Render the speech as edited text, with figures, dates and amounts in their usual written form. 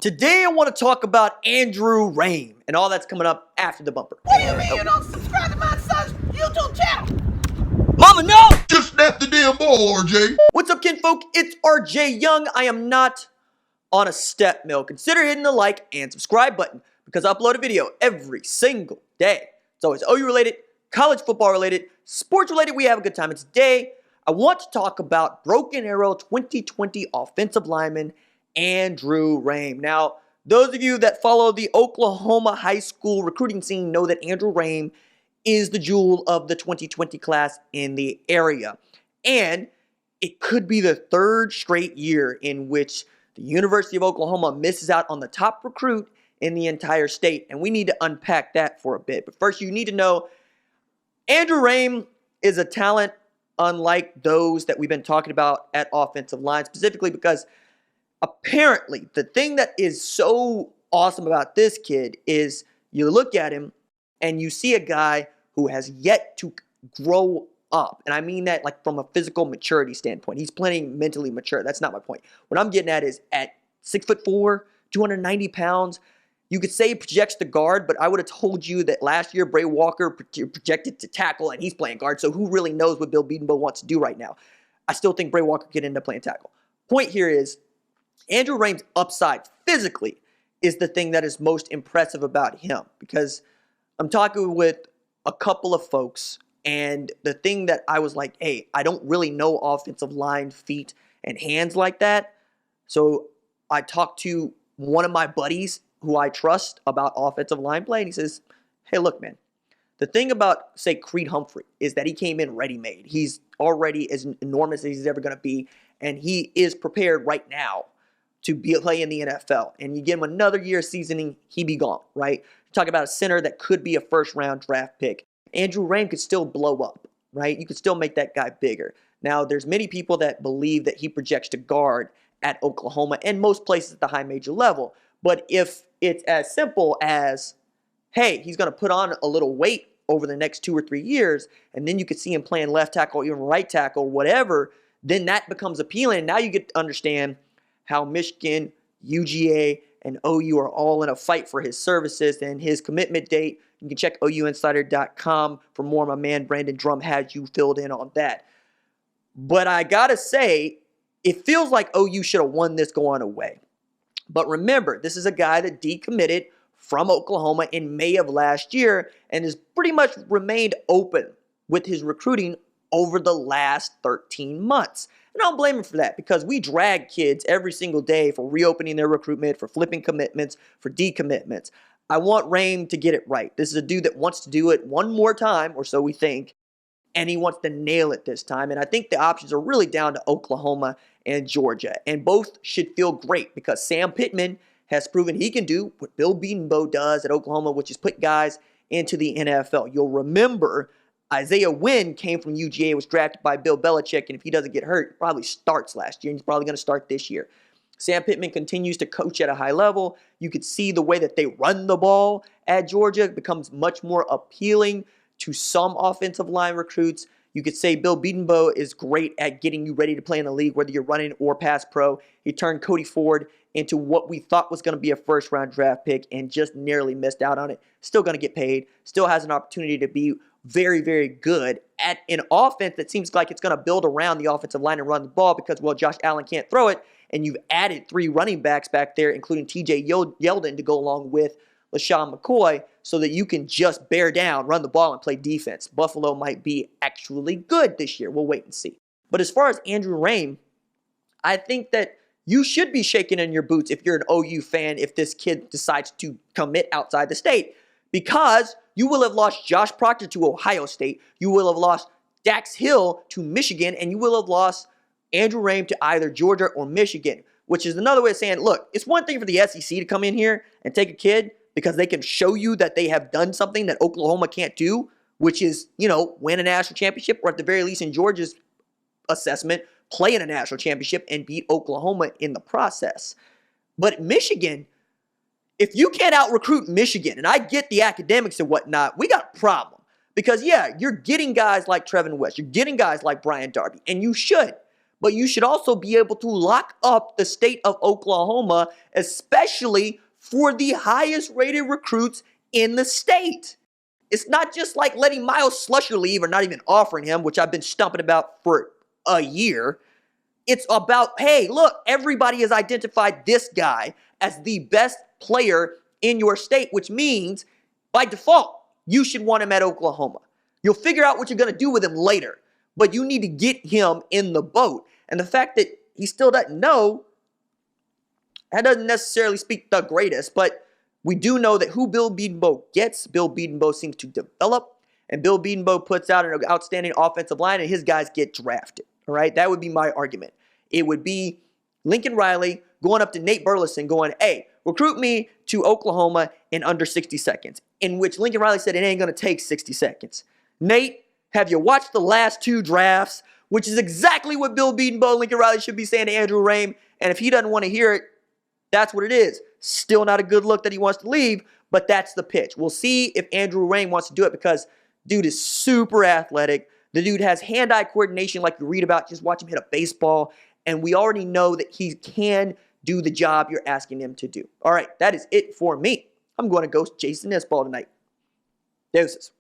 Today I want to talk about Andrew Raym and all that's coming up after the bumper. What do you mean you don't subscribe to my son's YouTube channel? Mama, no! Just snap the damn ball, RJ. What's up, kinfolk? It's RJ Young. I am not on a step mill. Consider hitting the like and subscribe button because I upload a video every single day. It's always OU related, college football related, sports related. We have a good time. And today I want to talk about Broken Arrow 2020 offensive lineman Andrew Raym. Now, those of you that follow the Oklahoma high school recruiting scene know that Andrew Raym is the jewel of the 2020 class in the area. And it could be the third straight year in which the University of Oklahoma misses out on the top recruit in the entire state. And we need to unpack that for a bit. But first, you need to know Andrew Raym is a talent unlike those that we've been talking about at offensive line, specifically because apparently, the thing that is so awesome about this kid is you look at him and you see a guy who has yet to grow up. And I mean that like from a physical maturity standpoint. He's plenty mentally mature. That's not my point. What I'm getting at is at 6'4", 290 pounds, you could say he projects to guard, but I would have told you that last year Bray Walker projected to tackle and he's playing guard. So who really knows what Bill Bedenbaugh wants to do right now? I still think Bray Walker could end up playing tackle. Point here is, Andrew Raym's upside physically is the thing that is most impressive about him, because I'm talking with a couple of folks, and the thing that I was like, hey, I don't really know offensive line feet and hands like that. So I talked to one of my buddies who I trust about offensive line play, and he says, hey, look, man, the thing about, say, Creed Humphrey is that he came in ready-made. He's already as enormous as he's ever going to be, and he is prepared right now to play in the NFL. And you give him another year of seasoning, he'd be gone, right? You're talking about a center that could be a first-round draft pick. Andrew Raym could still blow up, right? You could still make that guy bigger. Now, there's many people that believe that he projects to guard at Oklahoma and most places at the high major level. But if it's as simple as, hey, he's going to put on a little weight over the next 2 or 3 years, and then you could see him playing left tackle, even right tackle, whatever, then that becomes appealing. Now you get to understand how Michigan, UGA, and OU are all in a fight for his services and his commitment date. You can check OUinsider.com for more. My man Brandon Drum has you filled in on that. But I got to say, it feels like OU should have won this going away. But remember, this is a guy that decommitted from Oklahoma in May of last year and has pretty much remained open with his recruiting over the last 13 months. And I don't blame him for that, because we drag kids every single day for reopening their recruitment, for flipping commitments, for decommitments. I want Raym to get it right. This is a dude that wants to do it one more time, or so we think, and he wants to nail it this time. And I think the options are really down to Oklahoma and Georgia, and both should feel great because Sam Pittman has proven he can do what Bill Bedenbaugh does at Oklahoma, which is put guys into the NFL. You'll remember Isaiah Wynn came from UGA, was drafted by Bill Belichick, and if he doesn't get hurt, he probably starts last year, and he's probably going to start this year. Sam Pittman continues to coach at a high level. You could see the way that they run the ball at Georgia. It becomes much more appealing to some offensive line recruits. You could say Bill Bedenbaugh is great at getting you ready to play in the league, whether you're running or pass pro. He turned Cody Ford into what we thought was going to be a first-round draft pick and just nearly missed out on it. Still going to get paid. Still has an opportunity to be very, very good at an offense that seems like it's going to build around the offensive line and run the ball because, well, Josh Allen can't throw it, and you've added 3 running backs back there, including T.J. Yeldon to go along with LaShawn McCoy, so that you can just bear down, run the ball, and play defense. Buffalo might be actually good this year. We'll wait and see. But as far as Andrew Raym, I think that you should be shaking in your boots if you're an OU fan if this kid decides to commit outside the state, because you will have lost Josh Proctor to Ohio State, you will have lost Dax Hill to Michigan, and you will have lost Andrew Raym to either Georgia or Michigan, which is another way of saying, look, it's one thing for the SEC to come in here and take a kid because they can show you that they have done something that Oklahoma can't do, which is, win a national championship, or at the very least in Georgia's assessment, play in a national championship and beat Oklahoma in the process. But Michigan, if you can't out-recruit Michigan, and I get the academics and whatnot, we got a problem. Because, yeah, you're getting guys like Trevin West. You're getting guys like Brian Darby, and you should. but you should also be able to lock up the state of Oklahoma, especially for the highest rated recruits in the state. It's not just like letting Miles Slusher leave or not even offering him, which I've been stumping about for a year. It's about, hey, look, everybody has identified this guy as the best player in your state, which means by default, you should want him at Oklahoma. You'll figure out what you're going to do with him later, but you need to get him in the boat. And the fact that he still doesn't know, that doesn't necessarily speak the greatest, but we do know that who Bill Bedenbaugh gets, Bill Bedenbaugh seems to develop, and Bill Bedenbaugh puts out an outstanding offensive line, and his guys get drafted. All right, that would be my argument. It would be Lincoln Riley going up to Nate Burleson going, hey, recruit me to Oklahoma in under 60 seconds, in which Lincoln Riley said it ain't going to take 60 seconds. Nate, have you watched the last two drafts? Which is exactly what Bill Bedenbaugh, Lincoln Riley should be saying to Andrew Raym. And if he doesn't want to hear it, that's what it is. Still not a good look that he wants to leave, but that's the pitch. We'll see if Andrew Raym wants to do it because dude is super athletic. The dude has hand-eye coordination like you read about. Just watch him hit a baseball. And we already know that he can do the job you're asking him to do. All right, that is it for me. I'm going to ghost Jason Nesball tonight. Deuces.